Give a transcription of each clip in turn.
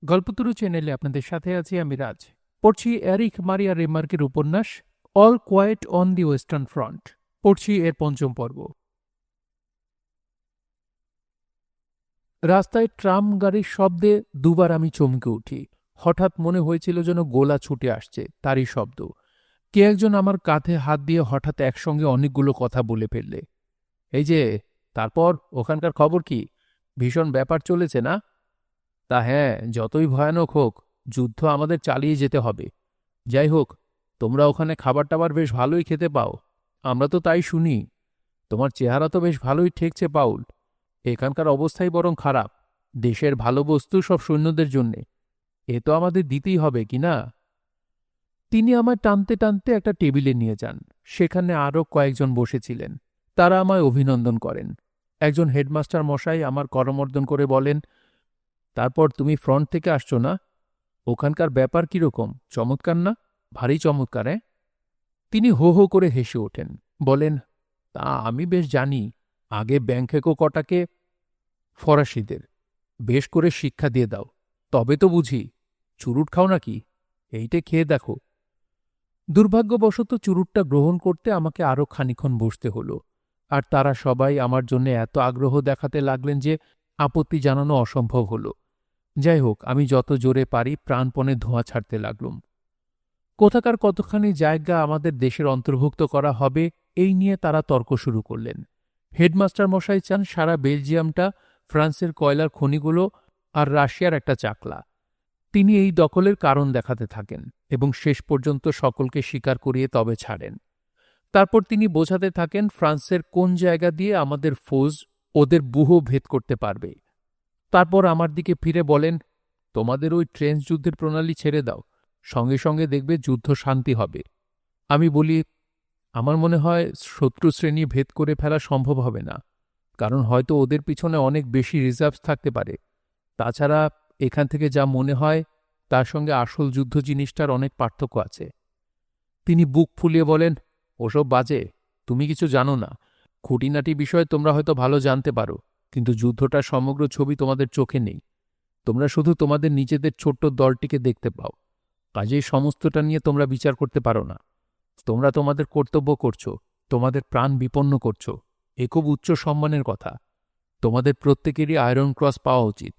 গল্পতরু চ্যানেলে আপনাদের সাথে আছি আমি রাজ। পড়ছি এরিক মারিয়া রেমার্কের উপন্যাস All Quiet on the Western Front. পড়ছি এর পঞ্চম পর্ব। রাস্তায় ট্রাম গাড়ির শব্দে দুবার আমি চমকে উঠি। হঠাৎ মনে হয়েছিল যেন গোলা ছুটে আসছে, তারই শব্দ। কে একজন আমার কাঁধে হাত দিয়ে হঠাৎ একসঙ্গে অনেকগুলো কথা বলে ফেললে। এই যে, তারপর ওখানকার খবর কি? ভীষণ ব্যাপার চলেছে না? তা হ্যাঁ, যতই ভয়ানক হোক, যুদ্ধ আমাদের চালিয়ে যেতে হবে। যাই হোক, তোমরা ওখানে খাবার টাবার বেশ ভালোই খেতে পাও। আমরা তো তাই শুনি। তোমার চেহারা তো বেশ ভালোই ঠেকছে পাউল। এখানকার অবস্থাই বরং খারাপ। দেশের ভালো বস্তু সব সৈন্যদের জন্যে। এ তো আমাদের দিতেই হবে, কি না? তিনি আমায় টানতে টানতে একটা টেবিলে নিয়ে যান। সেখানে আরও কয়েকজন বসেছিলেন। তারা আমায় অভিনন্দন করেন। একজন হেডমাস্টার মশাই আমার করমর্দন করে বলেন, তারপর তুমি ফ্রন্ট থেকে আসছো না? ওখানকার ব্যাপার কিরকম? চমৎকার না? ভারী চমৎকার, হ্যাঁ? তিনি হো হো করে হেসে ওঠেন। বলেন, তা আমি বেশ জানি। আগে ব্যাংকেকো কটাকে ফরাসিদের বেশ করে শিক্ষা দিয়ে দাও, তবে তো বুঝি। চুরুট খাও নাকি? এইটে খেয়ে দেখো। দুর্ভাগ্যবশত চুরুটটা গ্রহণ করতে আমাকে আরও খানিক্ষণ বসতে হলো। আর তারা সবাই আমার জন্য এত আগ্রহ দেখাতে লাগলেন যে আপত্তি জানানো অসম্ভব হলো। যাই হোক, আমি যত জোরে পারি প্রাণপণে ধোঁয়া ছাড়তে লাগলুম। কোথাকার কতখানি জায়গা আমাদের দেশের অন্তর্ভুক্ত করা হবে এই নিয়ে তারা তর্ক শুরু করলেন। হেডমাস্টার মশাই চান সারা বেলজিয়ামটা ফ্রান্সের কয়লার খনিগুলো আর রাশিয়ার একটা চাকলা। তিনি এই দখলের কারণ দেখাতে থাকেন এবং শেষ পর্যন্ত সকলকে স্বীকার করিয়ে তবে ছাড়েন। তারপর তিনি বোঝাতে থাকেন ফ্রান্সের কোন জায়গা দিয়ে আমাদের ফৌজ ওদের ব্যূহ ভেদ করতে পারবে। তারপর আমার দিকে ফিরে বলেন, তোমাদের ওই ট্রেঞ্চ যুদ্ধের প্রণালী ছেড়ে দাও, সঙ্গে সঙ্গে দেখবে যুদ্ধ শান্তি হবে। আমি বলি, আমার মনে হয় শত্রু শ্রেণী ভেদ করে ফেলা সম্ভব হবে না, কারণ হয়তো ওদের পিছনে অনেক বেশি রিজার্ভ থাকতে পারে। তাছাড়া এখান থেকে যা মনে হয় তার সঙ্গে আসল যুদ্ধ জিনিসটার অনেক পার্থক্য আছে। তিনি বুক ফুলিয়ে বলেন, ওসব বাজে, তুমি কিছু জানো না। খুঁটিনাটি বিষয়ে তোমরা হয়তো ভালো জানতে পারো, কিন্তু যুদ্ধটার সমগ্র ছবি তোমাদের চোখে নেই। তোমরা শুধু তোমাদের নিজেদের ছোট্ট দলটিকে দেখতে পাও, কাজেই সমস্তটা নিয়ে তোমরা বিচার করতে পারো না। তোমরা তোমাদের কর্তব্য করছো, তোমাদের প্রাণ বিপন্ন করছো। এ খুব উচ্চ সম্মানের কথা। তোমাদের প্রত্যেকেরই আয়রন ক্রস পাওয়া উচিত,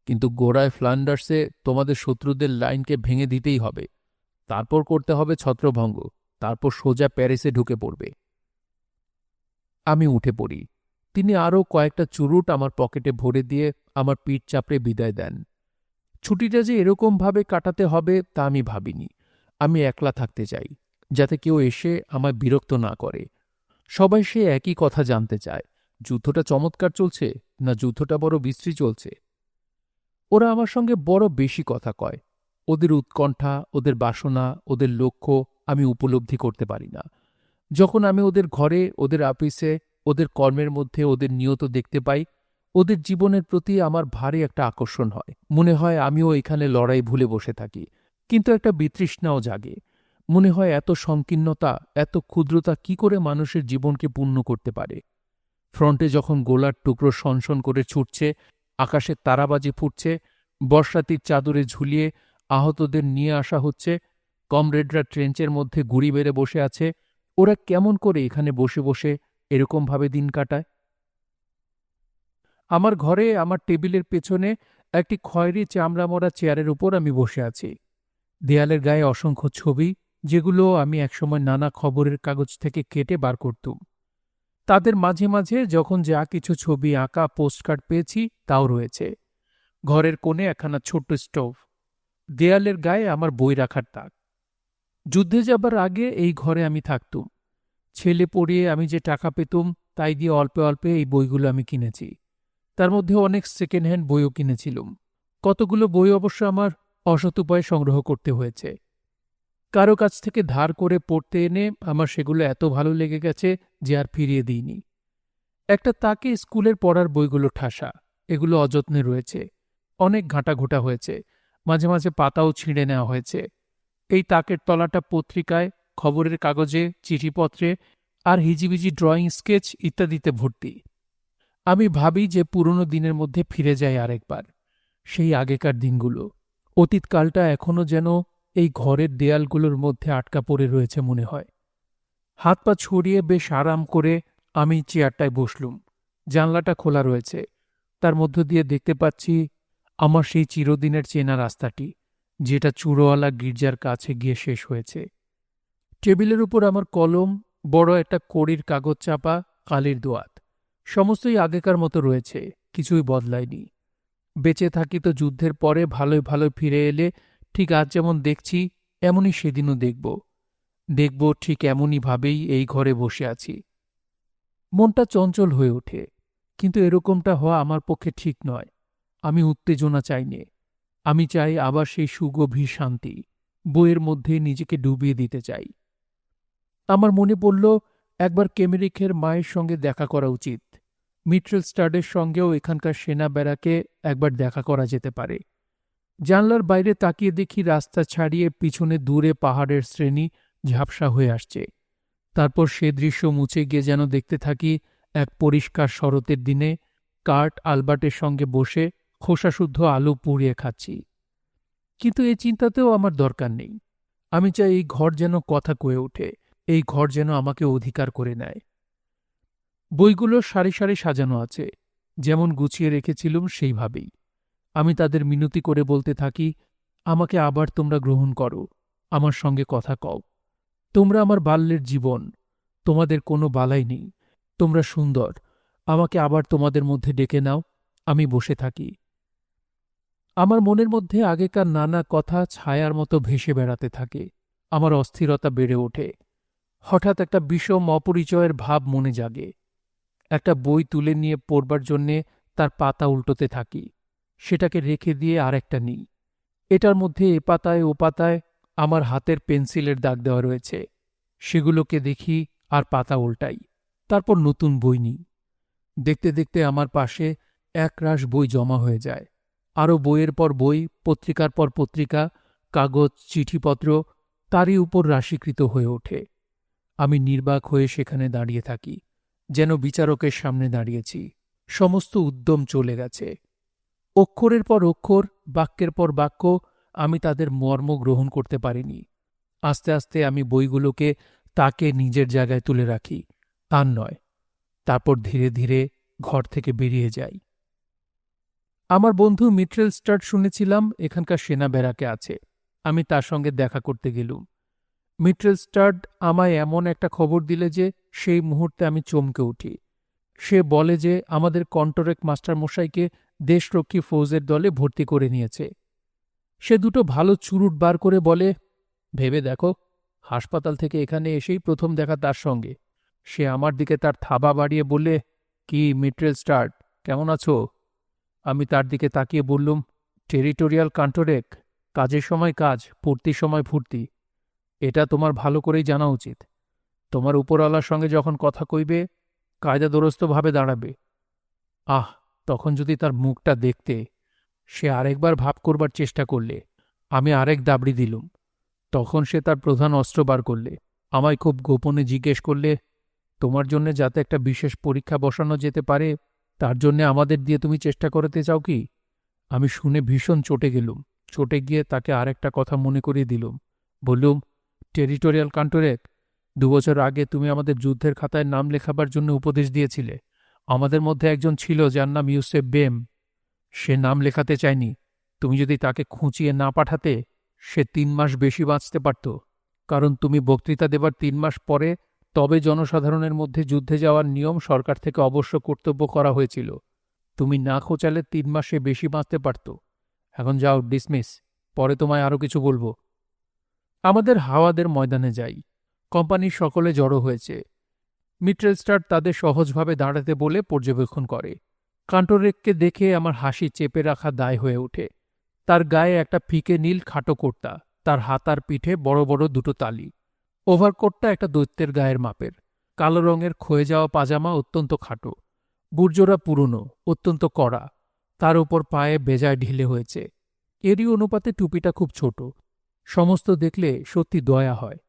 কিন্তু গোড়ায় ফ্লান্ডার্সে তোমাদের শত্রুদের লাইনকে ভেঙে দিতেই হবে। তারপর করতে হবে ছত্রভঙ্গ, তারপর সোজা প্যারিসে ঢুকে পড়বে। আমি উঠে পড়ি। তিনি আরও কয়েকটা চুরুট আমার পকেটে ভরে দিয়ে আমার পিঠ চাপড়ে বিদায় দেন। ছুটিটা যে এরকমভাবে কাটাতে হবে তা আমি ভাবিনি। আমি একলা থাকতে চাই, যাতে কেউ এসে আমায় বিরক্ত না করে। সবাই সে একই কথা জানতে চায়, যুদ্ধটা চমৎকার চলছে না যুদ্ধটা বড় বিশ্রী চলছে। ওরা আমার সঙ্গে বড় বেশি কথা কয়। ওদের উৎকণ্ঠা, ওদের বাসনা, ওদের লক্ষ্য আমি উপলব্ধি করতে পারি না। যখন আমি ওদের ঘরে, ওদের আপিসে, ওদের কর্মের মধ্যে ওদের নিয়ত দেখতে পাই, ওদের জীবনের প্রতি আমার ভারী একটা আকর্ষণ হয়। মনে হয় আমিও এখানে লড়াই ভুলে বসে থাকি, কিন্তু একটা বিতৃষ্ণাও জাগে। মনে হয় এত সংকীর্ণতা, এত ক্ষুদ্রতা কি করে মানুষের জীবনকে পূর্ণ করতে পারে। ফ্রন্টে যখন গোলার টুকরো সনসন করে ছুটছে, আকাশে তারাবাজি ফুটছে, বর্ষাতির চাদরে ঝুলিয়ে আহতদের নিয়ে আসা হচ্ছে, কমরেডরা ট্রেঞ্চের মধ্যে গুড়ি বেড়ে বসে আছে, ওরা কেমন করে এখানে বসে বসে এরকমভাবে দিন কাটায়? আমার ঘরে আমার টেবিলের পেছনে একটি খয়েরি চামড়া মরা চেয়ারের উপর আমি বসে আছি। দেয়ালের গায়ে অসংখ্য ছবি, যেগুলো আমি একসময় নানা খবরের কাগজ থেকে কেটে বার করতুম। তাদের মাঝে মাঝে যখন যা কিছু ছবি আঁকা পোস্টকার্ড পেয়েছি তাও রয়েছে। ঘরের কোণে একখানা ছোট্ট স্টোভ। দেয়ালের গায়ে আমার বই রাখার তাক। যুদ্ধে যাবার আগে এই ঘরে আমি থাকতুম। ছেলে পড়িয়ে আমি যে টাকা পেতুম তাই দিয়ে অল্পে অল্পে এই বইগুলো আমি কিনেছি। তার মধ্যে অনেক সেকেন্ড হ্যান্ড বইও কিনেছিলুম। কতগুলো বই অবশ্য আমার অসৎ উপায়ে সংগ্রহ করতে হয়েছে। কারো কাছ থেকে ধার করে পড়তে এনে আমার সেগুলো এত ভালো লেগে গেছে যে আর ফিরিয়ে দিইনি। একটা তাকে স্কুলের পড়ার বইগুলো ঠাসা, এগুলো অযত্নে রয়েছে। অনেক ঘাঁটাঘোটা হয়েছে, মাঝে মাঝে পাতাও ছিঁড়ে নেওয়া হয়েছে। এই তাকের তলাটা পত্রিকায়, খবরের কাগজে, চিঠিপত্রে আর হিজিবিজি ড্রয়িং স্কেচ ইত্যাদিতে ভর্তি। আমি ভাবি যে পুরনো দিনের মধ্যে ফিরে যাই আরেকবার, সেই আগেকার দিনগুলো, অতীতকালটা এখনো যেন এই ঘরের দেয়ালগুলোর মধ্যে আটকা পড়ে রয়েছে মনে হয়। হাত পা ছড়িয়ে বেশ আরাম করে আমি চেয়ারটায় বসলুম। জানলাটা খোলা রয়েছে, তার মধ্য দিয়ে দেখতে পাচ্ছি আমার সেই চিরদিনের চেনা রাস্তাটি, যেটা চূড়োওয়ালা গির্জার কাছে গিয়ে শেষ হয়েছে। টেবিলের উপর আমার কলম, বড় একটা কড়ির কাগজ চাপা, কালির দোয়াত। সমস্তই আগেকার মতো রয়েছে, কিছুই বদলায়নি। বেঁচে থাকি তো যুদ্ধের পরে ভালোই ভালোই ফিরে এলে ঠিক আজ যেমন দেখছি এমনই সেদিনও দেখব ঠিক এমনই ভাবেই এই ঘরে বসে আছি। মনটা চঞ্চল হয়ে ওঠে, কিন্তু এরকমটা হওয়া আমার পক্ষে ঠিক নয়। আমি উত্তেজনা চাই নে। আমি চাই আবার সেই সুগভীর শান্তি, বইয়ের মধ্যে নিজেকে ডুবিয়ে দিতে চাই। আমার মনে পড়ল একবার কেমেরিখের মায়ের সঙ্গে দেখা করা উচিত। মিট্রেল স্টাডের সঙ্গেও এখানকার সেনা ব্যারাকে একবার দেখা করা যেতে পারে। জানলার বাইরে তাকিয়ে দেখি রাস্তা ছাড়িয়ে পিছনে দূরে পাহাড়ের শ্রেণী ঝাপসা হয়ে আসছে। তারপর সে দৃশ্য মুছে গিয়ে যেন দেখতে থাকি এক পরিষ্কার শরতের দিনে কার্ট আলবার্টের সঙ্গে বসে খোসাশুদ্ধ আলু পুড়িয়ে খাচ্ছি। কিন্তু এই চিন্তাতেও আমার দরকার নেই। আমি চাই এই ঘর যেন কথা কয়ে ওঠে, এই ঘর যেন আমাকে অধিকার করে নেয়। বইগুলো সারি সারি সাজানো আছে, যেমন গুছিয়ে রেখেছিলুম সেইভাবেই। আমি তাদের মিনতি করে বলতে থাকি, আমাকে আবার তোমরা গ্রহণ করো, আমার সঙ্গে কথা কও। তোমরা আমার বাল্যের জীবন, তোমাদের কোনো বালাই নেই, তোমরা সুন্দর, আমাকে আবার তোমাদের মধ্যে ডেকে নাও। আমি বসে থাকি। আমার মনের মধ্যে আগেকার নানা কথা ছায়ার মতো ভেসে বেড়াতে থাকে। আমার অস্থিরতা বেড়ে ওঠে। হঠাৎ একটা বিষম অপরিচয়ের ভাব মনে জাগে। একটা বই তুলে নিয়ে পড়বার জন্যে তার পাতা উল্টোতে থাকি। সেটাকে রেখে দিয়ে আরেকটা নিই। এটার মধ্যে এ পাতায় ও পাতায় আমার হাতের পেন্সিলের দাগ দেওয়া রয়েছে। সেগুলোকে দেখি আর পাতা উল্টাই। তারপর নতুন বই নিই। দেখতে দেখতে আমার পাশে একরাশ বই জমা হয়ে যায়। আরও বইয়ের পর বই, পত্রিকার পর পত্রিকা, কাগজ, চিঠিপত্র তারই উপর রাশীকৃত হয়ে ওঠে। আমি নির্বাক হয়ে সেখানে দাঁড়িয়ে থাকি, যেন বিচারকের সামনে দাঁড়িয়েছি। সমস্ত উদ্যম চলে গেছে। অক্ষরের পর অক্ষর, বাক্যের পর বাক্য আমি তাদের মর্ম গ্রহণ করতে পারিনি। আস্তে আস্তে আমি বইগুলোকে তাকে নিজের জায়গায় তুলে রাখি, তার নয়। তারপর ধীরে ধীরে ঘর থেকে বেরিয়ে যাই। আমার বন্ধু মিট্রেল স্টাড শুনেছিলাম এখানকার সেনা ব্যারাকে আছে। আমি তার সঙ্গে দেখা করতে গেলুম। মিট্রেল স্টাড আমায় এমন একটা খবর দিলে যে সেই মুহূর্তে আমি চমকে উঠি। সে বলে যে আমাদের কন্ট্রাক্ট মাস্টারমশাইকে দেশরক্ষী ফৌজের দলে ভর্তি করে নিয়েছে। সে দুটো ভালো চুরুট বার করে বলে, ভেবে দেখো, হাসপাতাল থেকে এখানে এসেই প্রথম দেখা তার সঙ্গে। সে আমার দিকে তার থাবা বাড়িয়ে বললে, কি মিট্রেল স্টাড, কেমন আছো? আমি তার দিকে তাকিয়ে বললুম, টেরিটোরিয়াল কন্ট্রাক্ট, কাজের সময় কাজ, ফুর্তির সময় ফুর্তি। এটা তোমার ভালো করেই জানা উচিত। তোমার উপরওয়ালার সঙ্গে যখন কথা কইবে, কায়দাদুরস্তভাবে দাঁড়াবে। আহ, তখন যদি তার মুখটা দেখতে! সে আরেকবার ভাব করবার চেষ্টা করলে। আমি আরেক দাবড়ি দিলুম। তখন সে তার প্রধান অস্ত্র বার করলে। আমায় খুব গোপনে জিজ্ঞেস করলে, তোমার জন্যে যাতে একটা বিশেষ পরীক্ষা বসানো যেতে পারে, তার জন্যে আমাদের দিয়ে তুমি চেষ্টা করতে চাও কি? আমি শুনে ভীষণ চটে গেলুম। চটে গিয়ে তাকে আরেকটা কথা মনে করিয়ে দিলুম। বললুম, টেরিটোরিয়াল কন্ট্রাক্ট, 2 বছর আগে তুমি আমাদের যুদ্ধের খাতায় নাম লেখাবার জন্য উপদেশ দিয়েছিলে। আমাদের মধ্যে একজন ছিল যার নাম ইউসেফ বেম। সে নাম লেখাতে চায়নি। তুমি যদি তাকে খুঁচিয়ে না পাঠাতে, সে 3 মাস বেশি বাঁচতে পারত। কারণ তুমি বক্তৃতা দেবার 3 মাস পরে তবে জনসাধারণের মধ্যে যুদ্ধে যাওয়ার নিয়ম সরকার থেকে অবশ্য কর্তব্য করা হয়েছিল। তুমি না খোঁচালে 3 মাসে বেশি বাঁচতে পারত। এখন যাও, ডিসমিস। পরে তোমায় আরও কিছু বলবো। আমাদের হাওয়াদের ময়দানে যাই। কোম্পানির সকলে জড়ো হয়েছে। মিট্রেল স্টাড তাদের সহজভাবে দাঁড়াতে বলে পর্যবেক্ষণ করে। কান্টরেককে দেখে আমার হাসি চেপে রাখা দায় হয়ে ওঠে। তার গায়ে একটা ফিকে নীল খাটো কোটটা, তার হাতার পিঠে বড় বড় দুটো তালি। ওভারকোটটা একটা দৈত্যের গায়ের মাপের। কালো রঙের ক্ষয়ে যাওয়া পাজামা অত্যন্ত খাটো। বুর্জোরা পুরনো, অত্যন্ত কড়া। তার উপর পায়ে বেজায় ঢিলে হয়েছে। এরই অনুপাতে টুপিটা খুব ছোট। সমস্ত দেখলে সত্যি দয়া হয়।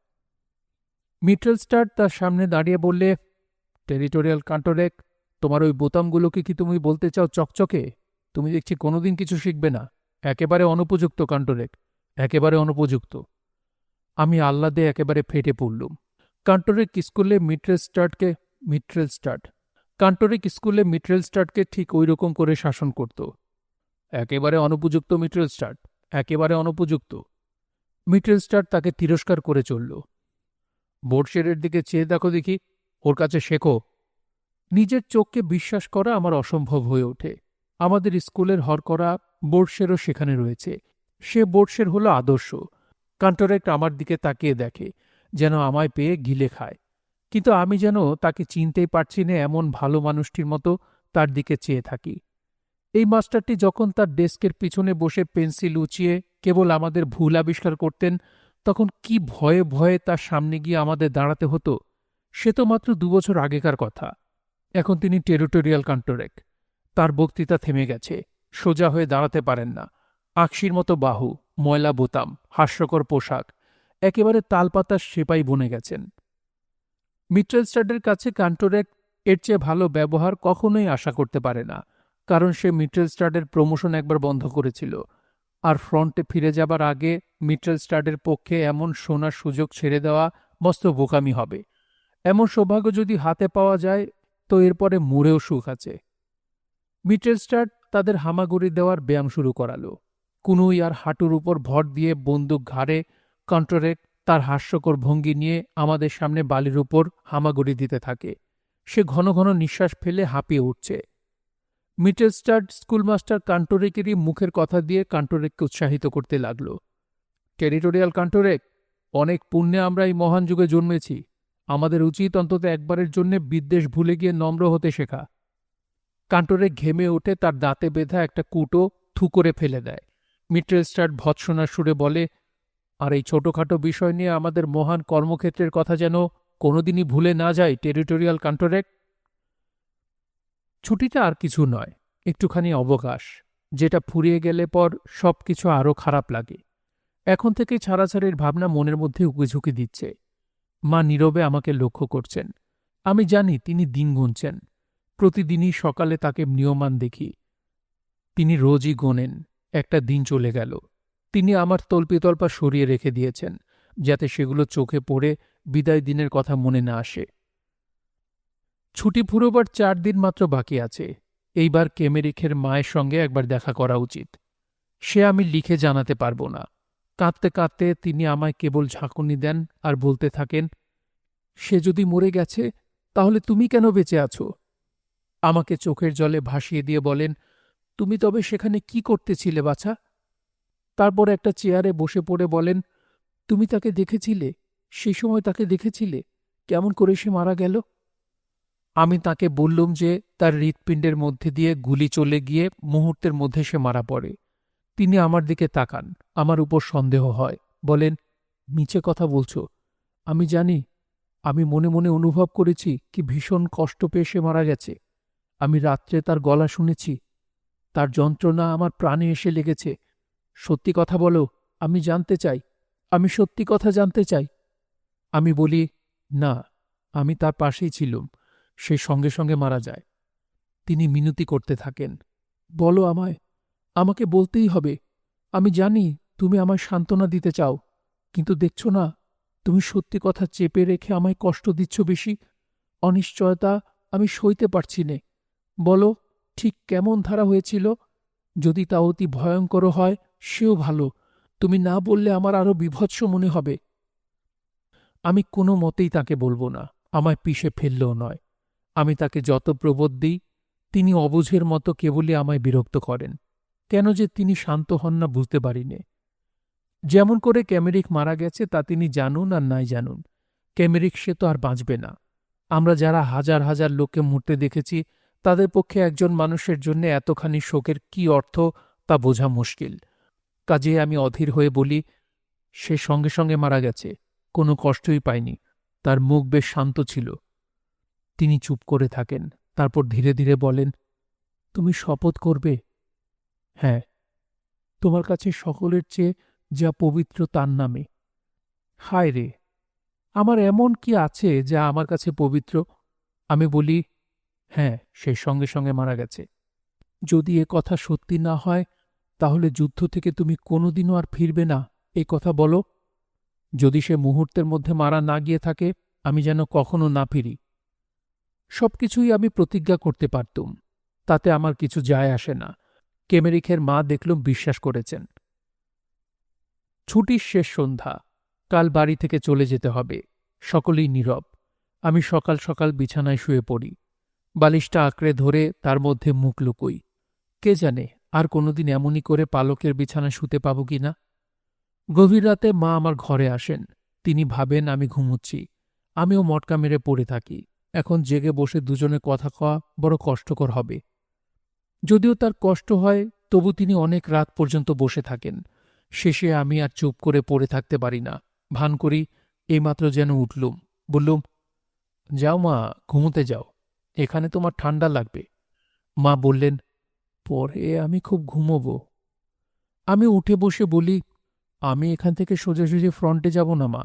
মিট্রেল স্টাড তার সামনে দাঁড়িয়ে বললে, টেরিটোরিয়াল কন্ট্রাক্ট, তোমার ওই বোতামগুলোকে কি তুমি বলতে চাও চকচকে? তুমি দেখছি কোনোদিন কিছু শিখবে না। একেবারে অনুপযুক্ত কান্টরেক, একেবারে অনুপযুক্ত। আমি আহ্লাদে একেবারে ফেটে পড়লুম। কান্টরেক স্কুলে মিট্রেল স্টার্টকে ঠিক ওই রকম করে শাসন করত। একেবারে অনুপযুক্ত মিট্রেল স্টার্ট, একেবারে অনুপযুক্ত। মিট্রেল স্টার্ট তাকে তিরস্কার করে চলল। বোর্ডশেরের দিকে চেয়ে দেখো দেখি, ওর কাছে শেখো। নিজের চোখকে বিশ্বাস করা আমার অসম্ভব হয়ে ওঠে। আমাদের স্কুলের হরকরা বোর্ডশেরও সেখানে রয়েছে। সে বোর্ডশের হল আদর্শ। কান্টরেক্ট আমার দিকে তাকিয়ে দেখে, যেন আমায় পেয়ে গিলে খায়। কিন্তু আমি যেন তাকে চিনতেই পারছি না, এমন ভালো মানুষটির মতো তার দিকে চেয়ে থাকি। এই মাস্টারটি যখন তার ডেস্কের পিছনে বসে পেন্সিল উঁচিয়ে কেবল আমাদের ভুল আবিষ্কার করতেন, তখন কি ভয়ে ভয়ে তার সামনে গিয়ে আমাদের দাঁড়াতে হতো। সে তো মাত্র 2 বছর আগেকার কথা। এখন তিনি টেরিটোরিয়াল কান্টরেক্ট। তার বক্তৃতা থেমে গেছে। সোজা হয়ে দাঁড়াতে পারেন না। আকশির মতো বাহু, ময়লা বোতাম, হাস্যকর পোশাক, একেবারে তালপাতার সেপাই বনে গেছেন। মিট্রেল স্টাডের কাছে কান্টরেক্ট এর চেয়ে ভালো ব্যবহার কখনোই আশা করতে পারে না, কারণ সে মিট্রেল স্টাডের প্রমোশন একবার বন্ধ করেছিল। আর ফ্রন্টে ফিরে যাবার আগে মিট্রেল স্টাডের পক্ষে এমন সোনার সুযোগ ছেড়ে দেওয়া মস্ত বোকামি হবে। এমন সৌভাগ্য যদি হাতে পাওয়া যায় তো এরপরে মরেও সুখ আছে। মিট্রেল স্টাড তাদের হামাগুড়ি দেওয়ার ব্যায়াম শুরু করালো। কুনুই আর হাঁটুর উপর ভর দিয়ে বন্দুক ঘাড়ে কান্টরেক্ট তার হাস্যকর ভঙ্গি নিয়ে আমাদের সামনে বালির উপর হামাগুড়ি দিতে থাকে। সে ঘন ঘন নিঃশ্বাস ফেলে হাঁপিয়ে উঠছে। মিট্রেল স্টাড স্কুলমাস্টার কান্টরেকেরই মুখের কথা দিয়ে কান্টরেককে উৎসাহিত করতে লাগল। টেরিটোরিয়াল কান্টরেক, অনেক পুণ্যে আমরা এই মহান যুগে জন্মেছি। আমাদের উচিত অন্তত একবারের জন্যে বিদ্বেষ ভুলে গিয়ে নম্র হতে শেখা। কান্টরেক ঘেমে উঠে তার দাঁতে বেঁধা একটা কুটো থু করে ফেলে দেয়। মিট্রেল স্টাড ভৎসনার সুরে বলে, আর এই ছোটখাটো বিষয় নিয়ে আমাদের মহান কর্মক্ষেত্রের কথা যেন কোনোদিনই ভুলে না যায় টেরিটোরিয়াল কান্টরেক। ছুটিটা আর কিছু নয়, একটুখানি অবকাশ, যেটা ফুরিয়ে গেলে পর সব কিছু আরও খারাপ লাগে। এখন থেকে ছাড়াছাড়ির ভাবনা মনের মধ্যে উকিঝুঁকি দিচ্ছে। মা নীরবে আমাকে লক্ষ্য করছেন। আমি জানি তিনি দিন গুনছেন। প্রতিদিনই সকালে তাকে নিয়মান দেখি। তিনি রোজই গোনেন। একটা দিন চলে গেল। তিনি আমার তল্পিতল্পা সরিয়ে রেখে দিয়েছেন, যাতে সেগুলো চোখে পড়ে বিদায় দিনের কথা মনে না আসে। ছুটি ফুরোবার 4 দিন মাত্র বাকি আছে। এইবার কেমেরিখের মায়ের সঙ্গে একবার দেখা করা উচিত। সে আমি লিখে জানাতে পারব না। কাঁদতে কাঁদতে তিনি আমায় কেবল ঝাঁকুনি দেন আর বলতে থাকেন, সে যদি মরে গেছে তাহলে তুমি কেন বেঁচে আছো? আমাকে চোখের জলে ভাসিয়ে দিয়ে বলেন, তুমি তবে সেখানে কি করতেছিলে বাছা? তারপর একটা চেয়ারে বসে পড়ে বলেন, তুমি তাকে দেখেছিলে? সেই সময় তাকে দেখেছিলে কেমন করে সে মারা গেল? আমি তাকে বললুম যে তার হৃৎপিণ্ডের মধ্যে দিয়ে গুলি চলে গিয়ে মুহূর্তের মধ্যে সে মারা পড়ে। তিনি আমার দিকে তাকান। আমার উপর সন্দেহ হয়। বলেন, মিছে কথা বলছ। আমি জানি। আমি মনে মনে অনুভব করেছি কি ভীষণ কষ্ট পেয়ে সে মারা গেছে। আমি রাত্রে তার গলা শুনেছি। তার যন্ত্রণা আমার প্রাণে এসে লেগেছে। সত্যি কথা বলো, আমি জানতে চাই। আমি সত্যি কথা জানতে চাই। আমি বলি, না, আমি তার পাশেই ছিলুম। সে সঙ্গে সঙ্গে মারা যায়। তিনি মিনতি করতে থাকেন। বলো আমায়, আমাকে বলতেই হবে। আমি জানি তুমি আমায় সান্ত্বনা দিতে চাও, কিন্তু দেখছ না, তুমি সত্যি কথা চেপে রেখে আমায় কষ্ট দিচ্ছ বেশি। অনিশ্চয়তা আমি সইতে পারছি নে। বলো, ঠিক কেমন ধারা হয়েছিল? যদি তা অতি ভয়ঙ্কর হয় সেও ভালো। তুমি না বললে আমার আরো বীভৎস মনে হবে। আমি কোনো মতেই তাকে বলবো না। আমায় পিষে ফেললেও নয়। আমি তাকে যত প্রবোধ দিই, তিনি অবুঝের মতো কেবলই আমায় বিরক্ত করেন। কেন যে তিনি শান্ত হন না বুঝতে পারি নে। যেমন করে ক্যামেরিক মারা গেছে তা তিনি জানুন আর নাই জানুন, ক্যামেরিক সে তো আর বাঁচবে না। আমরা যারা হাজার হাজার লোককে মরতে দেখেছি, তাদের পক্ষে একজন মানুষের জন্য এতখানি শোকের কি অর্থ তা বোঝা মুশকিল। কাজে আমি অধীর হয়ে বলি, সে সঙ্গে সঙ্গে মারা গেছে, কোনো কষ্টই পায়নি। তার মুখ বেশ শান্ত ছিল। তিনি চুপ করে থাকেন। তারপর ধীরে ধীরে বলেন, তুমি শপথ করবে? হ্যাঁ, তোমার কাছে সকলের চেয়ে যা পবিত্র তার নামে। হায় রে, আমার এমন কি আছে যা আমার কাছে পবিত্র? আমি বলি, হ্যাঁ, সে সঙ্গে সঙ্গে মারা গেছে। যদি এ কথা সত্যি না হয়, তাহলে যুদ্ধ থেকে তুমি কোনোদিনও আর ফিরবে না, এই কথা বলো। যদি সে মুহূর্তের মধ্যে মারা না গিয়ে থাকে, আমি যেন কখনো না ফিরি। সবকিছুই আমি প্রতিজ্ঞা করতে পারতুম, তাতে আমার কিছু যায় আসে না। কেমেরিখের মা দেখলুম বিশ্বাস করেছেন। ছুটির শেষ সন্ধ্যা, কাল বাড়ি থেকে চলে যেতে হবে। সকলেই নীরব। আমি সকাল সকাল বিছানায় শুয়ে পড়ি, বালিশটা আঁকড়ে ধরে তার মধ্যে মুখ লুকোই। কে জানে আর কোনোদিন এমনই করে পালকের বিছানায় শুতে পাব কি না। গভীর রাতে মা আমার ঘরে আসেন। তিনি ভাবেন আমি ঘুমুচ্ছি। আমিও মটকা মেরে পড়ে থাকি। এখন জেগে বসে দুজনে কথা কওয়া বড় কষ্টকর হবে। যদিও তার কষ্ট হয়, তবু তিনি অনেক রাত পর্যন্ত বসে থাকেন। শেষে আমি আর চুপ করে পড়ে থাকতে পারি না। ভান করি, এইমাত্র যেন উঠলুম। বললুম, যাও মা, ঘুমোতে যাও, এখানে তোমার ঠান্ডা লাগবে। মা বললেন, পরে আমি খুব ঘুমোব। আমি উঠে বসে বলি, আমি এখান থেকে সোজাসুজি ফ্রন্টে যাব না মা।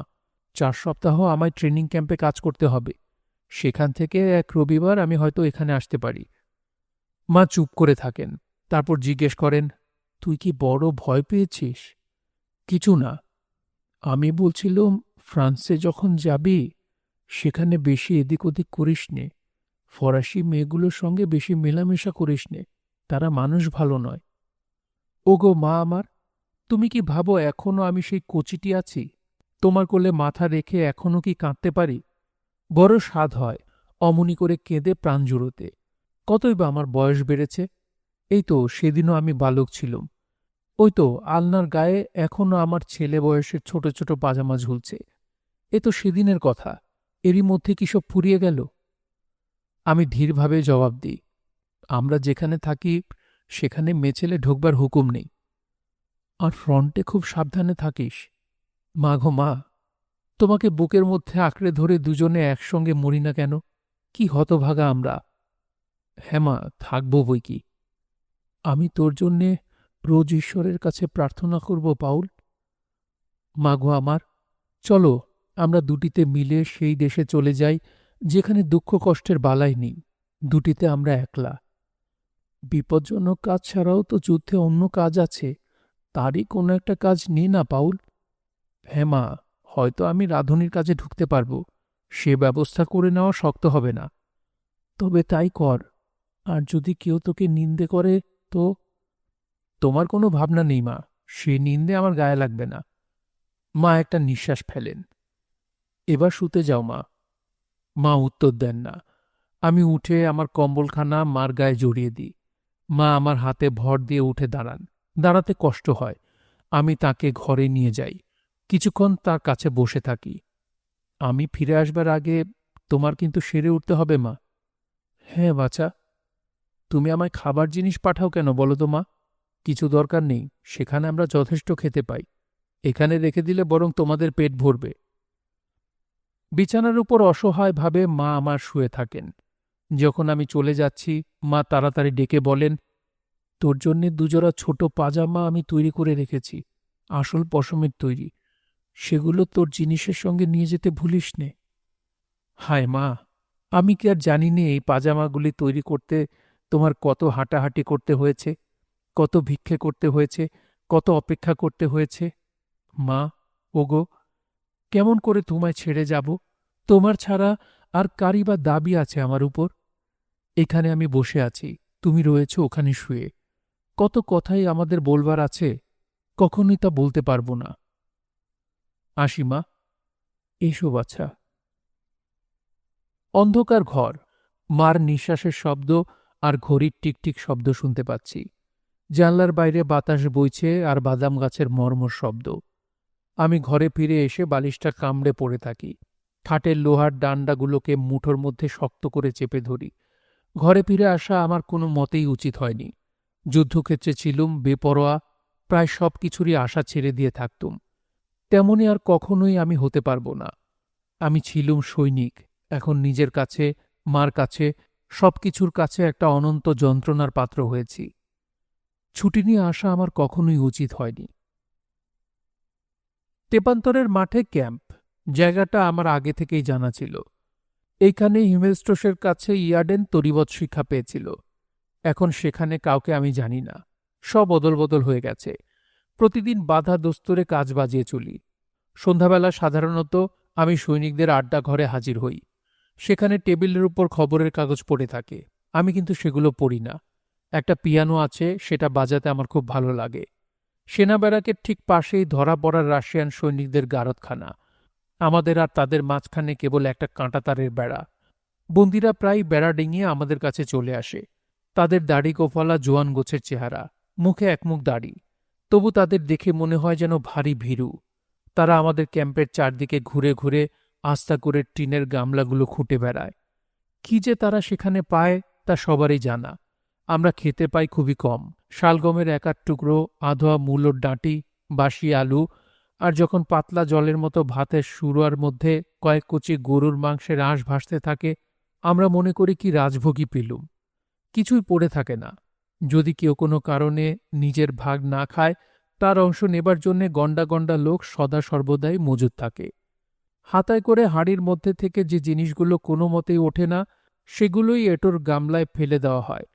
4 সপ্তাহ আমায় ট্রেনিং ক্যাম্পে কাজ করতে হবে। সেখান থেকে এক রবিবার আমি হয়তো এখানে আসতে পারি। মা চুপ করে থাকেন। তারপর জিজ্ঞেস করেন, তুই কি বড় ভয় পেয়েছিস? কিছু না। আমি বলছিলুম, ফ্রান্সে যখন যাবি, সেখানে বেশি এদিক ওদিক করিস নে। ফরাসি মেয়েগুলোর সঙ্গে বেশি মেলামেশা করিস নে, তারা মানুষ ভালো নয়। ওগো মা আমার, তুমি কি ভাবো এখনো আমি সেই কচিটি আছি? তোমার কোলে মাথা রেখে এখনো কি কাঁদতে পারি? বড় স্বাদ হয় অমনি করে কেঁদে প্রাণ জুড়োতে। কতই বা আমার বয়স বেড়েছে। এই তো সেদিনও আমি বালক ছিলুম। ওই তো আলনার গায়ে এখনো আমার ছেলে বয়সের ছোট ছোট পাজামা ঝুলছে। এ তো সেদিনের কথা। এরই মধ্যে কি সব ফুরিয়ে গেল? আমি ধীরভাবে জবাব দিই, আমরা যেখানে থাকি সেখানে মেছেলে ঢোকবার হুকুম নেই। আর ফ্রন্টে খুব সাবধানে থাকিস। মা গো মা, তোমাকে বুকের মধ্যে আঁকড়ে ধরে দুজনে একসঙ্গে মরি না কেন? কি হতভাগা আমরা। হ্যাঁ মা, থাকব বই কি। আমি তোর জন্যে রোজ ঈশ্বরের কাছে প্রার্থনা করব পাউল। মা গো আমার, চলো আমরা দুটিতে মিলে সেই দেশে চলে যাই যেখানে দুঃখ কষ্টের বালাই নেই। দুটিতে আমরা একলা। বিপজ্জনক কাজ ছাড়াও তো যুদ্ধে অন্য কাজ আছে, তারই কোনো একটা কাজ নে না পাউল। হ্যাঁ মা, হয়তো আমি রাঁধুনির কাজে ঢুকতে পারব। সে ব্যবস্থা করে নেওয়া শক্ত হবে না। তবে তাই কর। আর যদি কেউ তোকে নিন্দে করে তো? তোমার কোনো ভাবনা নেই মা, সে নিন্দে আমার গায়ে লাগবে না। মা একটা নিঃশ্বাস ফেলেন। এবার শুতে যাও মা। মা উত্তর দেন না। আমি উঠে আমার কম্বলখানা মার গায়ে জড়িয়ে দিই। মা আমার হাতে ভর দিয়ে উঠে দাঁড়ান। দাঁড়াতে কষ্ট হয়। আমি তাকে ঘরে নিয়ে যাই। কিছুক্ষণ তার কাছে বসে থাকি। আমি ফিরে আসবার আগে তোমার কিন্তু সেরে উঠতে হবে মা। হ্যাঁ বাছা। তুমি আমায় খাবার জিনিস পাঠাও কেন বলো তো মা? কিছু দরকার নেই, সেখানে আমরা যথেষ্ট খেতে পাই। এখানে রেখে দিলে বরং তোমাদের পেট ভরবে। বিছানার উপর অসহায়ভাবে মা আমার শুয়ে থাকেন। যখন আমি চলে যাচ্ছি, মা তাড়াতাড়ি ডেকে বলেন, তোর জন্যে দুজোড়া ছোট পাজামা আমি তৈরি করে রেখেছি, আসল পশমের তৈরি। সেগুলো তোর জিনিসের সঙ্গে নিয়ে যেতে ভুলিস নে। হায় মা, আমি কি আর জানি নে এই পাজামাগুলি তৈরি করতে তোমার কত হাঁটাহাঁটি করতে হয়েছে, কত ভিক্ষে করতে হয়েছে, কত অপেক্ষা করতে হয়েছে। মা, ওগো, কেমন করে তোমায় ছেড়ে যাব? তোমার ছাড়া আর কারই বা দাবি আছে আমার উপর? এখানে আমি বসে আছি, তুমি রয়েছ ওখানে শুয়ে। কত কথাই আমাদের বলবার আছে, কখনোই তা বলতে পারব না। আসি মা। এসো বাছা। অন্ধকার ঘর। মার নিঃশ্বাসের শব্দ আর ঘড়ির টিকটিক শব্দ শুনতে পাচ্ছি। জানলার বাইরে বাতাস বইছে আর বাদাম গাছের মর্মর শব্দ। আমি ঘরে ফিরে এসে বালিশটা কামড়ে পড়ে থাকি। খাটের লোহার ডান্ডাগুলোকে মুঠোর মধ্যে শক্ত করে চেপে ধরি। ঘরে ফিরে আসা আমার কোনো মতেই উচিত হয়নি। যুদ্ধক্ষেত্রে ছিলুম বেপরোয়া, প্রায় সব কিছুরই আশা ছেড়ে দিয়ে থাকতুম। তেমনি আর কখনোই আমি হতে পারব না। আমি ছিলুম সৈনিক, এখন নিজের কাছে, মার কাছে, সবকিছুর কাছে একটা অনন্ত যন্ত্রণার পাত্র হয়েছি। ছুটি নিয়ে আসা আমার কখনোই উচিত হয়নি। তেপান্তরের মাঠে ক্যাম্প। জায়গাটা আমার আগে থেকেই জানা ছিল। এইখানে হিমেলস্টোসের কাছে ইয়ার্ডেন তরিবৎ শিক্ষা পেয়েছিল। এখন সেখানে কাউকে আমি জানি না। সব অদল বদল হয়ে গেছে। প্রতিদিন বাধা দস্তুরে কাজ বাজিয়ে চলি। সন্ধ্যাবেলা সাধারণত আমি সৈনিকদের আড্ডা ঘরে হাজির হই। সেখানে টেবিলের উপর খবরের কাগজ পড়ে থাকে। আমি কিন্তু সেগুলো পড়ি না। একটা পিয়ানো আছে, সেটা বাজাতে আমার খুব ভালো লাগে। সেনা ব্যারাকের ঠিক পাশেই ধরা পড়া রাশিয়ান সৈনিকদের গারদখানা। আমাদের আর তাদের মাঝখানে কেবল একটা কাঁটাতারের বেড়া। বন্দীরা প্রায় বেড়া ডিঙিয়ে আমাদের কাছে চলে আসে। তাদের দাড়ি গোফালা জোয়ান গোছের চেহারা, মুখে একমুখ দাড়ি। তবু তাদের দেখে মনে হয় যেন ভারী ভীরু। তারা আমাদের ক্যাম্পের চারদিকে ঘুরে ঘুরে আস্তা করে টিনের গামলাগুলো খুঁটে বেড়ায়। কি যে তারা সেখানে পায় তা সবারই জানা। আমরা খেতে পাই খুবই কম। শালগমের এক আধ টুকরো, আধোয়া মূলোর ডাঁটি, বাসি আলু, আর যখন পাতলা জলের মতো ভাতের সুরার মধ্যে কয়েক কচি গরুর মাংসের আঁশ ভাসতে থাকে, আমরা মনে করি কি রাজভোগী পেলুম। কিছুই পড়ে থাকে না। যদি কেউ কোনো কারণে নিজের ভাগ না খায়, তার অংশ নেবার জন্যে গণ্ডা গণ্ডা লোক সদা সর্বদাই মজুদ থাকে। হাতায় করে হাঁড়ির মধ্যে থেকে যে জিনিসগুলো কোনো মতেই ওঠে না, সেগুলোই এটোর গামলায় ফেলে দেওয়া হয়।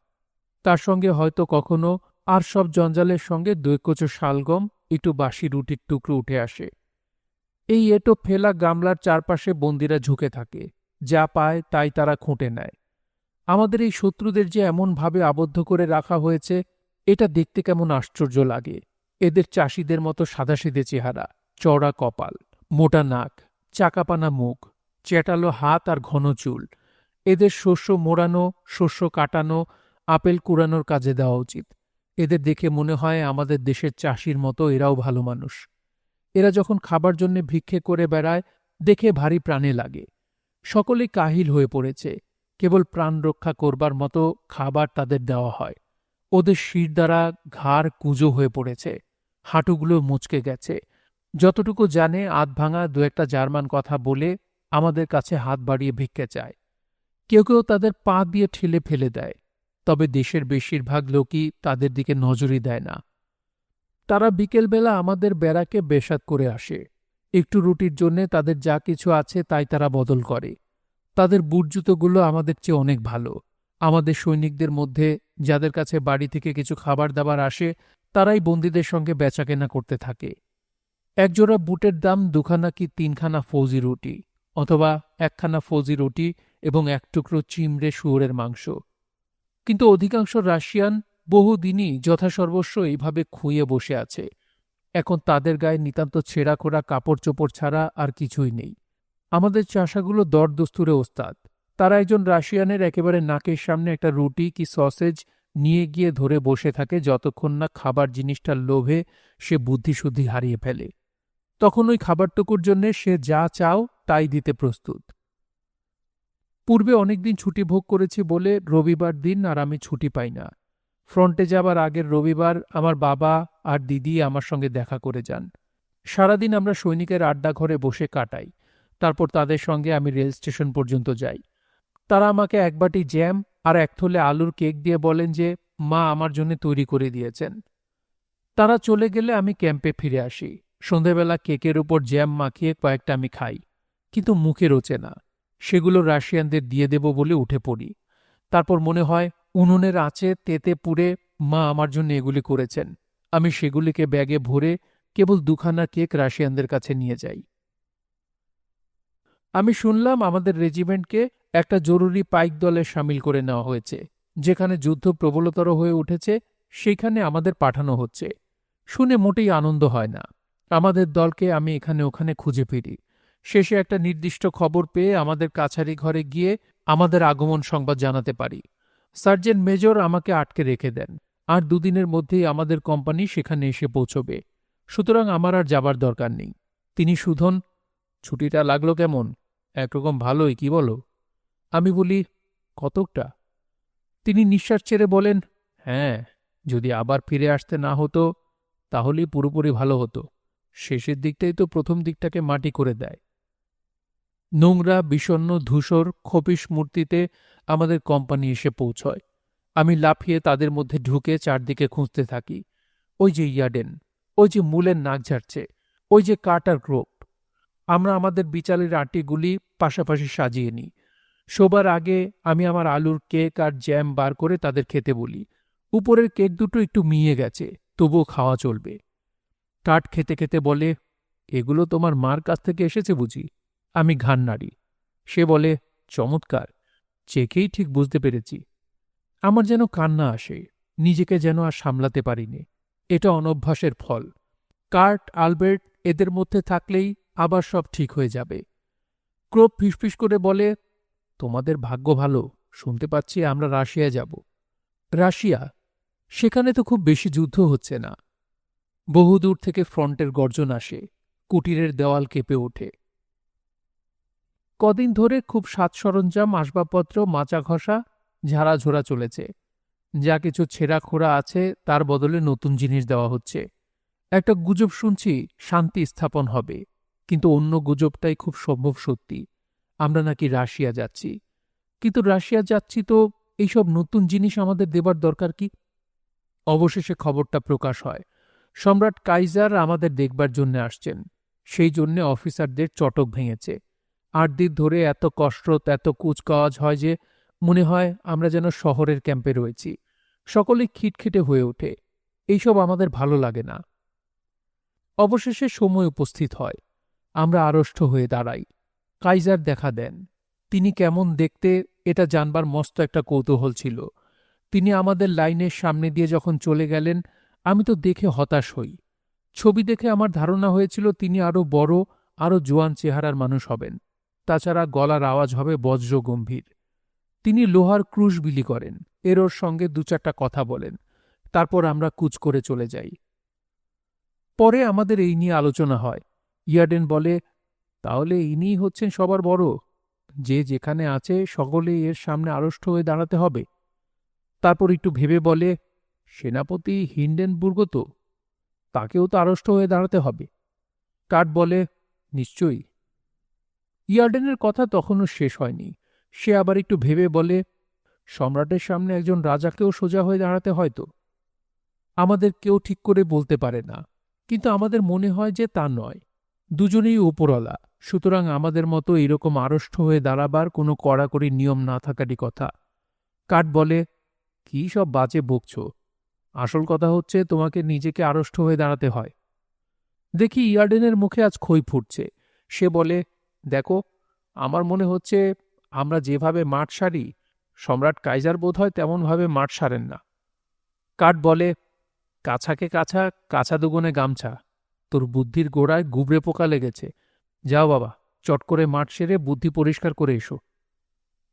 তার সঙ্গে হয়তো কখনো আর সব জঞ্জালের সঙ্গে দৈকোচো শালগম, একটু বাসি রুটির টুকরো উঠে আসে। এই এটো ফেলা গামলার চারপাশে বন্দীরা ঝুঁকে থাকে। যা পায় তাই তারা খুঁটে নেয়। আমাদের এই শত্রুদের যে এমনভাবে আবদ্ধ করে রাখা হয়েছে, এটা দেখতে কেমন আশ্চর্য লাগে। এদের চাষিদের মতো সাদাসিধে চেহারা, চওড়া কপাল, মোটা নাক, চাকাপানা মুখ, চেটালো হাত আর ঘন চুল। এদের শস্য মোড়ানো, শস্য কাটানো, আপেল কুড়ানোর কাজে দেওয়া উচিত। এদের দেখে মনে হয় আমাদের দেশের চাষির মতো এরাও ভালো মানুষ। এরা যখন খাবার জন্য ভিক্ষে করে বেড়ায়, দেখে ভারী প্রাণে লাগে। সকলেই কাহিল হয়ে পড়েছে। কেবল প্রাণ রক্ষা করবার মতো খাবার তাদের দেওয়া হয়। ওদের শির দ্বারা ঘাড় কুঁজো হয়ে পড়েছে, হাঁটুগুলো মুচকে গেছে। যতটুকু জানে আধ ভাঙা দু একটা জার্মান কথা বলে আমাদের কাছে হাত বাড়িয়ে ভিক্ষে চায়। কেউ কেউ তাদের পা দিয়ে ঠেলে ফেলে দেয়। তবে দেশের বেশিরভাগ লোকই তাদের দিকে নজরই দেয় না। তারা বিকেলবেলা আমাদের ব্যারাকে বেসাত করে আসে। একটু রুটির জন্যে তাদের যা কিছু আছে তাই তারা বদল করে। তাদের বুটজুতোগুলো আমাদের চেয়ে অনেক ভালো। আমাদের সৈনিকদের মধ্যে যাদের কাছে বাড়ি থেকে কিছু খাবার দাবার আসে, তারাই বন্দীদের সঙ্গে বেচাকেনা করতে থাকে। একজোড়া বুটের দাম দুখানা কি তিনখানা ফৌজি রুটি, অথবা একখানা ফৌজি রুটি এবং এক টুকরো চিমড়ে শুয়োরের মাংস। কিন্তু অধিকাংশ রাশিয়ান বহুদিনই যথাসর্বস্ব এইভাবে খুঁয়ে বসে আছে। এখন তাদের গায়ে নিতান্ত ছেঁড়াখোড়া কাপড় চোপড় ছাড়া আর কিছুই নেই। আমাদের চাষাগুলো দরদস্তুরে ওস্তাদ। তারা একজন রাশিয়ানের একেবারে নাকের সামনে একটা রুটি কি সসেজ নিয়ে গিয়ে ধরে বসে থাকে যতক্ষণ না খাবার জিনিসটার লোভে সে বুদ্ধিশুদ্ধি হারিয়ে ফেলে। তখন ওই খাবারটুকুর জন্যে সে যা চাও তাই দিতে প্রস্তুত। পূর্বে অনেকদিন ছুটি ভোগ করেছি বলে রবিবার দিন আর আমি ছুটি পাই না। ফ্রন্টে যাবার আগের রবিবার আমার বাবা আর দিদি আমার সঙ্গে দেখা করে যান। সারাদিন আমরা সৈনিকের আড্ডা ঘরে বসে কাটাই। তারপর তাদের সঙ্গে আমি রেল স্টেশন পর্যন্ত যাই। তারা আমাকে এক বাটি জ্যাম আর এক থলে আলুর কেক দিয়ে বলেন যে মা আমার জন্য তৈরি করে দিয়েছেন। তারা চলে গেলে আমি ক্যাম্পে ফিরে আসি। সন্ধেবেলা কেকের উপর জ্যাম মাখিয়ে কয়েকটা আমি খাই, কিন্তু মুখে রোচে না। সেগুলো রাশিয়ানদের দিয়ে দেব বলে উঠে পড়ি। তারপর মনে হয় উনুনের আঁচে তেতে পুড়ে মা আমার জন্য এগুলি করেছেন। আমি সেগুলিকে ব্যাগে ভরে কেবল দুখানা কেক রাশিয়ানদের কাছে নিয়ে যাই। আমি শুনলাম আমাদের রেজিমেন্টকে একটা জরুরি পাইক দলে সামিল করে নেওয়া হয়েছে। যেখানে যুদ্ধ প্রবলতর হয়ে উঠেছে সেইখানে আমাদের পাঠানো হচ্ছে। শুনে মোটেই আনন্দ হয় না। আমাদের দলকে আমি এখানে ওখানে খুঁজে ফিরি। শেষে একটা নির্দিষ্ট খবর পেয়ে আমাদের কাছারি ঘরে গিয়ে আমাদের আগমন সংবাদ জানাতে পারি। সার্জেন্ট মেজর আমাকে আটকে রেখে দেন। আর দুদিনের মধ্যেই আমাদের কোম্পানি সেখানে এসে পৌঁছবে। সুতরাং আমার আর যাবার দরকার নেই। তিনি শুধন, ছুটিটা লাগলো কেমন? একরকম ভালোই, কি বলো? আমি বলি, কতকটা? তিনি নিঃশ্বাস ছেড়ে বলেন, হ্যাঁ, যদি আবার ফিরে আসতে না হতো তাহলেই পুরোপুরি ভালো হতো। শেষের দিকটাই তো প্রথম দিকটাকে মাটি করে দেয়। নোংরা বিষণ্ণ ধূসর খপিস মূর্তিতে আমাদের কোম্পানি এসে পৌঁছয়। আমি লাফিয়ে তাদের মধ্যে ঢুকে চারদিকে খুঁজতে থাকি। ওই যে ইয়াডেন, ওই যে মূলের নাক ঝাড়ছে, ওই যে কার্টার গ্রোপ। আমরা আমাদের বিচালের আটিগুলি পাশাপাশি সাজিয়ে নিই। শোবার আগে আমি আমার আলুর কেক আর জ্যাম বার করে তাদের খেতে বলি। উপরের কেক দুটো একটু মিয়ে গেছে, তবুও খাওয়া চলবে। কাঠ খেতে খেতে বলে, এগুলো তোমার মার কাছ থেকে এসেছে বুঝি? আমি ঘাড় নাড়ি। সে বলে, চমৎকার, চেখেই ঠিক বুঝতে পেরেছি। আমার যেন কান্না আসে, নিজেকে যেন আর সামলাতে পারিনি। এটা অনভ্যাসের ফল। কার্ট, আলবার্ট এদের মধ্যে থাকলেই আবার সব ঠিক হয়ে যাবে। ক্রোপ ফিসফিস করে বলে, তোমাদের ভাগ্য ভালো, শুনতে পাচ্ছি আমরা রাশিয়ায় যাব। রাশিয়া? সেখানে তো খুব বেশি যুদ্ধ হচ্ছে না। বহুদূর থেকে ফ্রন্টের গর্জন আসে, কুটিরের দেওয়াল কেঁপে ওঠে। কদিন ধরে খুব সাজ সরঞ্জাম, আসবাবপত্র, মাচা ঘষা, ঝাড়াঝোড়া চলেছে। যা কিছু ছেঁড়া খোড়া আছে তার বদলে নতুন জিনিস দেওয়া হচ্ছে। একটা গুজব শুনছি শান্তি স্থাপন হবে, কিন্তু অন্য গুজবটাই খুব সম্ভব সত্যি। আমরা নাকি রাশিয়া যাচ্ছি। কিন্তু রাশিয়া যাচ্ছি তো এইসব নতুন জিনিস আমাদের দেবার দরকার কি? অবশেষে খবরটা প্রকাশ হয়, সম্রাট কাইজার আমাদের দেখবার জন্য আসছেন। সেই জন্যে অফিসারদের চটক ভেঙেছে। ৮ দিন ধরে এত কসরত, এত কুচকাওয়াজ হয় যে মনে হয় আমরা যেন শহরের ক্যাম্পে রয়েছি। সকলেই খিটখিটে হয়ে ওঠে। এইসব আমাদের ভালো লাগে না। অবশেষে সময় উপস্থিত হয়। আমরা আড়ষ্ট হয়ে দাঁড়াই। কাইজার দেখা দেন। তিনি কেমন দেখতে এটা জানবার মস্ত একটা কৌতূহল ছিল। তিনি আমাদের লাইনের সামনে দিয়ে যখন চলে গেলেন, আমি তো দেখে হতাশ হই। ছবি দেখে আমার ধারণা হয়েছিল তিনি আরও বড়, আরও জোয়ান চেহারার মানুষ হবেন। তাছাড়া গলার আওয়াজ হবে বজ্র গম্ভীর। তিনি লোহার ক্রুশ বিলি করেন, এর ওর সঙ্গে ২-৪টা কথা বলেন। তারপর আমরা কুচ করে চলে যাই। পরে আমাদের এই নিয়ে আলোচনা হয়। ইয়ার্ডেন বলে, তাহলে ইনিই হচ্ছেন সবার বড়? যে যেখানে আছে সকলেই এর সামনে আড়ষ্ট হয়ে দাঁড়াতে হবে। তারপর একটু ভেবে বলে, সেনাপতি হিন্ডেনবুর্গ তো, তাকেও তো আড়ষ্ট হয়ে দাঁড়াতে হবে। কার্ট বলে, নিশ্চয়ই। ইয়ার্ডেনের কথা তখনও শেষ হয়নি। সে আবার একটু ভেবে বলে, সম্রাটের সামনে একজন রাজাকেও সোজা হয়ে দাঁড়াতে হয় তো। আমাদের কেউ ঠিক করে বলতে পারে না, কিন্তু আমাদের মনে হয় যে তা নয়। দুজনেই উপরওয়ালা, সুতরাং আমাদের মতো এরকম আড়ষ্ট হয়ে দাঁড়াবার কোনো কড়াকড়ি নিয়ম না থাকারই কথা। কাঠ বলে, কি সব বাজে বকছ? আসল কথা হচ্ছে তোমাকে নিজেকে আড়ষ্ট হয়ে দাঁড়াতে হয়। দেখি ইয়ার্ডেনের মুখে আজ খই ফুটছে। সে বলে, দেখো, আমার মনে হচ্ছে আমরা যেভাবে মাঠ সারি, সম্রাট কাইজার বোধ হয় তেমনভাবে মাঠ সারেন না। কাঠ বলে, কাছাকে কাছা, কাছা দুগুণে গামছা। তোর বুদ্ধির গোড়ায় গুবরে পোকা লেগেছে। যাও বাবা, চট করে মাঠ সেরে বুদ্ধি পরিষ্কার করে এসো।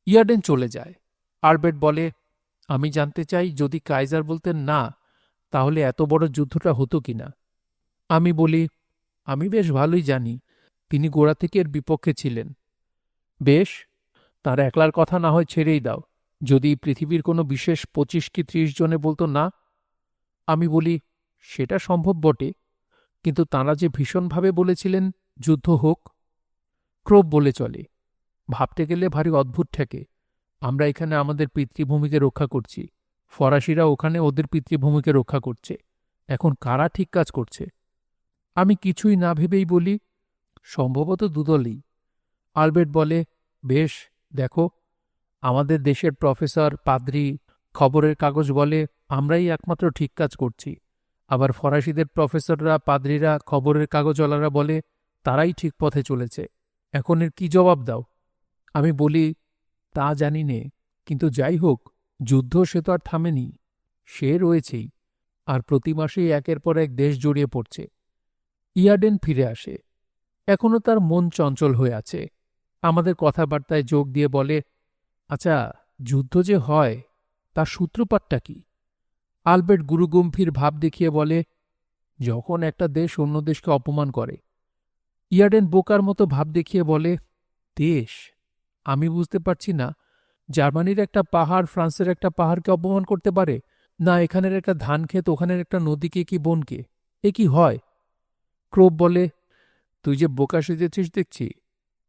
ইয়ার্ডেন চলে যায়। আলবার্ট বলে, আমি জানতে চাই, যদি কাইজার বলতেন না, তাহলে এত বড় যুদ্ধটা হতো কিনা। আমি বলি, আমি বেশ ভালোই জানি তিনি গোড়া থেকে এর বিপক্ষে ছিলেন। বেশ, তার একলার কথা না হয় ছেড়েই দাও। যদি পৃথিবীর কোনো বিশেষ ২৫ কি ৩০ জনে বলতো না। আমি বলি, সেটা সম্ভব বটে, কিন্তু তাঁরা যে ভীষণভাবে বলেছিলেন যুদ্ধ হোক। ক্রোপ বলে চলে, ভাবতে গেলে ভারী অদ্ভুত ঠেকে। আমরা এখানে আমাদের পিতৃভূমিকে রক্ষা করছি, ফরাসিরা ওখানে ওদের পিতৃভূমিকে রক্ষা করছে। এখন কারা ঠিক কাজ করছে? আমি কিছুই না ভেবেই বলি, সম্ভবত দুদলই। আলবার্ট বলে, বেশ, দেখো, আমাদের দেশের প্রফেসর, পাদ্রী, খবরের কাগজ বলে আমরাই একমাত্র ঠিক কাজ করছি। আবার ফরাসিদের প্রফেসররা, পাদ্রীরা, খবরের কাগজওয়ালারা বলে তারাই ঠিক পথে চলেছে। এখন এর কি জবাব দাও? আমি বলি, তা জানি নে, কিন্তু যাই হোক, যুদ্ধ সে তো আর থামেনি, সে রয়েছেই, আর প্রতি মাসেই একের পর এক দেশ জড়িয়ে পড়ছে। ইয়ার্ডেন ফিরে আসে। এখনো তার মন চঞ্চল হয়ে আছে। আমাদের কথাবার্তায় যোগ দিয়ে বলে, আচ্ছা, যুদ্ধ যে হয় তার সূত্রপাতটা কি? আলবার্ট গুরুগম্ভীর ভাব দেখিয়ে বলে, যখন একটা দেশ অন্য দেশকে অপমান করে। ইয়ার্ডেন বোকার মতো ভাব দেখিয়ে বলে, দেশ? আমি বুঝতে পারছি না। জার্মানির একটা পাহাড় ফ্রান্সের একটা পাহাড়কে অপমান করতে পারে না? এখানের একটা ধান ক্ষেত ওখানের একটা নদীকে কি বনকে? এ কি হয়? ক্রোপ বলে, তুই যে বোকা সেজেছিস দেখছি।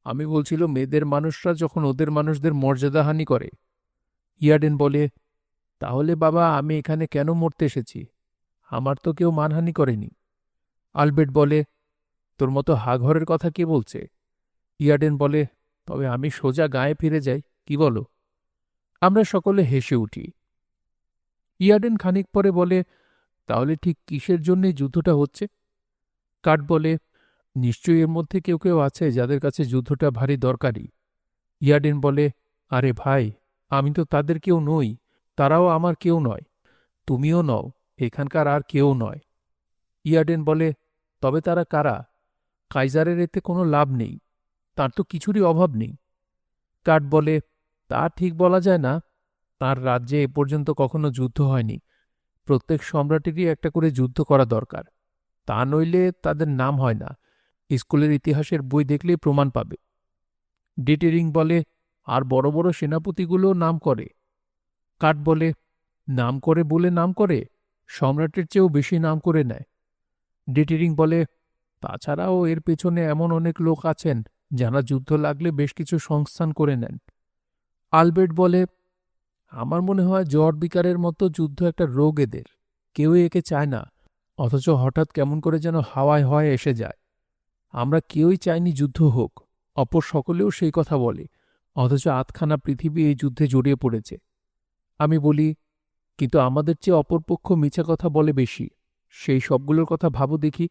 আমি বলছিল মেয়েদের মানুষরা যখন ওদের মানুষদের মর্যাদাহানি করে। ইয়ার্ডেন বলে, তাহলে বাবা আমি এখানে কেন মরতে এসেছি? আমার তো কেউ মানহানি করেনি। আলবার্ট বলে, তোর মতো হাঘরের কথা কে বলছে? ইয়ার্ডেন বলে, তবে আমি সোজা গায়ে ফিরে যাই, কি বলো? আমরা সকলে হেসে উঠি। ইয়াডেন খানিক পরে বলে, তাহলে ঠিক কিসের জন্য যুদ্ধটা হচ্ছে? কার্ট বলে, নিশ্চয়ই এর মধ্যে কেউ কেউ আছে যাদের কাছে যুদ্ধটা ভারী দরকারি। ইয়াডেন বলে, আরে ভাই, আমি তো তাদের কেউ নই, তারাও আমার কেউ নয়, তুমিও নও, এখানকার আর কেউ নয়। ইয়াডেন বলে, তবে তারা কারা? কাইজারের এতে কোনো লাভ নেই, তার তো কিছুরই অভাব নেই। কার্ট বলে, তা ঠিক বলা যায় না, তার রাজ্যে এ পর্যন্ত কখনো যুদ্ধ হয়নি, প্রত্যেক সম্রাটেরই একটা করে যুদ্ধ করা দরকার, তা নইলে তাদের নাম হয় না, স্কুলের ইতিহাসের বই দেখলেই প্রমাণ পাবে। ডিটেরিং বলে, আর বড় বড় সেনাপতিগুলো নাম করে। কার্ট বলে, নাম করে বলে নাম করে, সম্রাটের চেয়েও বেশি নাম করে নেয়। ডিটেরিং বলে, তাছাড়াও এর পেছনে এমন অনেক লোক আছেন যারা যুদ্ধ লাগলে বেশ কিছু সংস্থান করে নেন। আলবের্ট বলে, আমার মনে হয় জ্বর বিকারের মতো যুদ্ধ একটা রোগ এদের, কেউই একে চায় না, অথচ হঠাৎ কেমন করে যেন হাওয়ায় হয়ে এসে যায়। আমরা কেউই চাইনি যুদ্ধ হোক, অপর সকলেও সেই কথা বলে, অথচ আধখানা পৃথিবী এই যুদ্ধে জড়িয়ে পড়েছে। আমি বলি, কিন্তু আমাদের চেয়ে অপরপক্ষ মিছা কথা বলে বেশি, সেই সবগুলোর কথা ভাবো দেখি,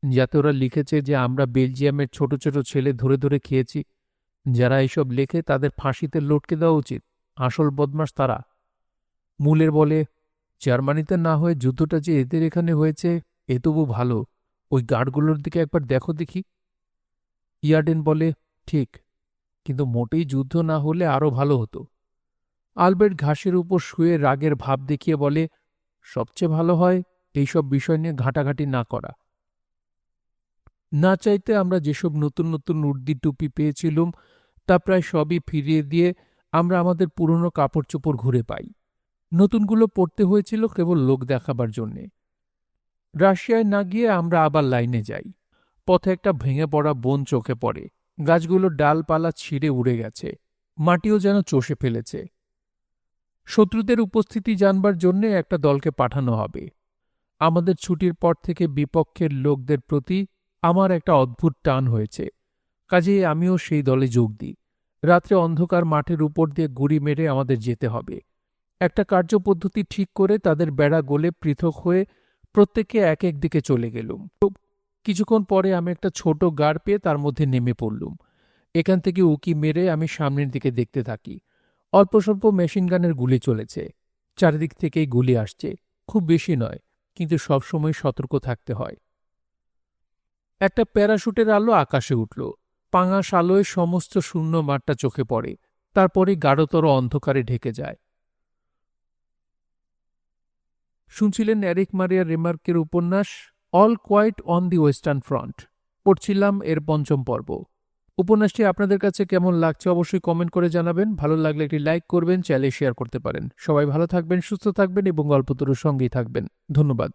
যাতে ওরা লিখেছে যে আমরা বেলজিয়ামের ছোট ছোট ছেলে ধরে ধরে খেয়েছি। যারা এইসব লেখে তাদের ফাঁসিতে লটকে দেওয়া উচিত, আসল বদমাশ তারা। মুলের বলে, জার্মানিতে না হয়ে যুদ্ধটা যে এদের এখানে হয়েছে এ তবু ভালো, ওই গার্ডগুলোর দিকে একবার দেখো দেখি। ইয়ার্ডেন বলে, ঠিক, কিন্তু মোটেই যুদ্ধ না হলে আরও ভালো হতো। আলবের্ট ঘাসের উপর শুয়ে রাগের ভাব দেখিয়ে বলে, সবচেয়ে ভালো হয় এইসব বিষয় নিয়ে ঘাঁটাঘাঁটি না করা। না চাইতে আমরা যেসব নতুন নতুন উর্দি টুপি পেয়েছিলুম তা প্রায় সবই ফিরিয়ে দিয়ে আমরা আমাদের পুরনো কাপড় চোপড় ঘুরে পাই। নতুনগুলো পড়তে হয়েছিল কেবল লোক দেখাবার জন্যে। রাশিয়ায় না গিয়ে আমরা আবার লাইনে যাই। পথে একটা ভেঙে পড়া বন চোখে পড়ে, গাছগুলোর ডালপালা ছিঁড়ে উড়ে গেছে, মাটিও যেন চষে ফেলেছে। শত্রুদের উপস্থিতি জানবার জন্যে একটা দলকে পাঠানো হবে। আমাদের ছুটির পর থেকে বিপক্ষের লোকদের প্রতি আমার একটা অদ্ভুত টান হয়েছে, কাজেই আমিও সেই দলে যোগ দিই। রাত্রে অন্ধকার মাঠের উপর দিয়ে গুড়ি মেরে আমাদের যেতে হবে। একটা কার্যপদ্ধতি ঠিক করে তাদের বেড়া গলে পৃথক হয়ে প্রত্যেকে এক এক দিকে চলে গেলুম। কিছুক্ষণ পরে আমি একটা ছোট গাড় পেয়ে তার মধ্যে নেমে পড়লুম। এখান থেকে উকি মেরে আমি সামনের দিকে দেখতে থাকি। অল্প স্বল্প মেশিনগানের গুলি চলেছে, চারিদিক থেকেই গুলি আসছে, খুব বেশি নয়, কিন্তু সবসময় সতর্ক থাকতে হয়। একটা প্যারাশুটের আলো আকাশে উঠল, পাঙাশ আলোয় সমস্ত শূন্য মাঠটা চোখে পড়ে, তারপরে গাঢ়তর অন্ধকারে ঢেকে যায়। শুনছিলেন এরিক মারিয়া রেমার্কের উপন্যাস All Quiet on the Western Front. পড়ছিলাম এর ৫ম পর্ব। উপন্যাসটি আপনাদের কাছে কেমন লাগছে অবশ্যই কমেন্ট করে জানাবেন। ভালো লাগলে একটি লাইক করবেন, চ্যানেলে শেয়ার করতে পারেন। সবাই ভালো থাকবেন, সুস্থ থাকবেন এবং গল্পতরুর সঙ্গেই থাকবেন। ধন্যবাদ।